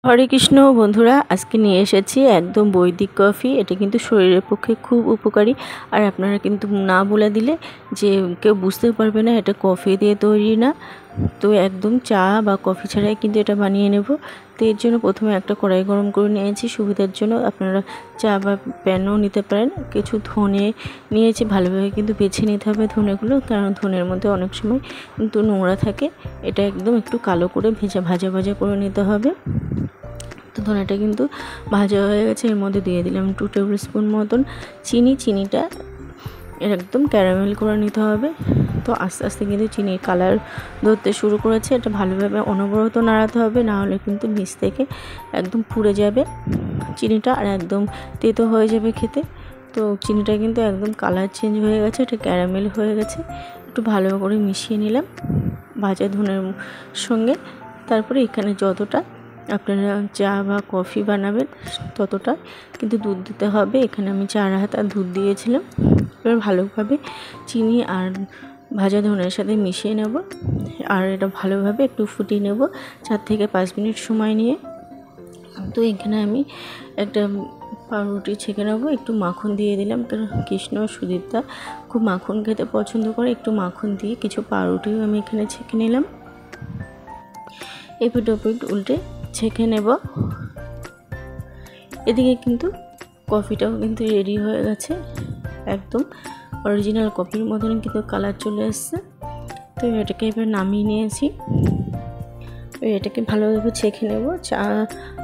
হরে কৃষ্ণ বন্ধুরা, আজকে নিয়ে এসেছি একদম বৈদিক কফি। এটা কিন্তু শরীরের পক্ষে খুব উপকারী। আর আপনারা কিন্তু না বলে দিলে যে কেউ বুঝতে পারবে না এটা কফি দিয়ে তৈরি না। তো একদম চা বা কফি ছাড়াই কিন্তু এটা বানিয়ে নেব। তো এর জন্য প্রথমে একটা কড়াই গরম করে নিয়েছি সুবিধার জন্য। আপনারা চা বা প্যানও নিতে পারেন। কিছু ধনে নিয়েছি, ভালোভাবে কিন্তু বেছে নিতে হবে ধনেগুলো, কারণ ধনের মধ্যে অনেক সময় কিন্তু নোংরা থাকে। এটা একদম একটু কালো করে ভাজা ভাজা করে নিতে হবে। তো ধনেটা কিন্তু ভাজা হয়ে গেছে। এর মধ্যে দিয়ে দিলাম 2 টেবিল স্পুন মতন চিনিটা একদম ক্যারামেল করে নিতে হবে। তো আস্তে আস্তে কিন্তু চিনির কালার ধরতে শুরু করেছে। এটা ভালোভাবে অনবরত নাড়াতে হবে, না হলে কিন্তু নিচ থেকে একদম পুড়ে যাবে চিনিটা, আর একদম তেতো হয়ে যাবে খেতে। তো চিনিটা কিন্তু একদম কালার চেঞ্জ হয়ে গেছে, এটা ক্যারামেল হয়ে গেছে। একটু ভালো করে মিশিয়ে নিলাম ভাজা ধনের সঙ্গে। তারপরে এখানে যতটা আপনারা চা বা কফি বানাবেন ততটা কিন্তু দুধ দিতে হবে। এখানে আমি 4 হাতা দুধ দিয়েছিলাম। এবার ভালোভাবে চিনি আর ভাজা ধনের সাথে মিশিয়ে নেব, আর এটা ভালোভাবে একটু ফুটিয়ে নেব 4 থেকে 5 মিনিট সময় নিয়ে। তো এখানে আমি একটা পাউরুটি ছেঁকে নেবো, একটু মাখন দিয়ে দিলাম, কারণ কৃষ্ণ সুদীপদা খুব মাখন খেতে পছন্দ করে। একটু মাখন দিয়ে কিছু পাউরুটিও আমি এখানে ছেঁকে নিলাম। এপিট ওপিট উল্টে ছেঁকে নেব। এদিকে কিন্তু কফিটাও কিন্তু রেডি হয়ে গেছে, একদম অরিজিনাল কফির মতন কিন্তু কালার চলে এসছে। তো এটাকে এবার নামিয়ে নিয়েছি। এটাকে ভালোভাবে ছেঁকে নেব, চা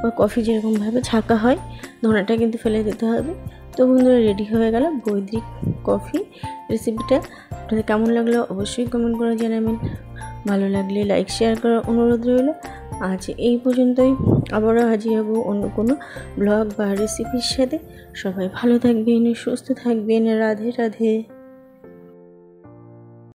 বা কফি যেরকমভাবে ছাঁকা হয়। ধনেটা কিন্তু ফেলে দিতে হবে। তো বন্ধুরা, রেডি হয়ে গেল বৈদিক কফি রেসিপিটা। আপনাদের কেমন লাগলো অবশ্যই কমেন্ট করে জানাবেন। ভালো লাগলে লাইক শেয়ার করার অনুরোধ রইল। আজ এই পর্যন্তই, আবারও হাজির হব অন্য কোনো ব্লগ বা রেসিপির সাথে। সবাই ভালো থাকবেন, সুস্থ থাকবেন। রাধে রাধে।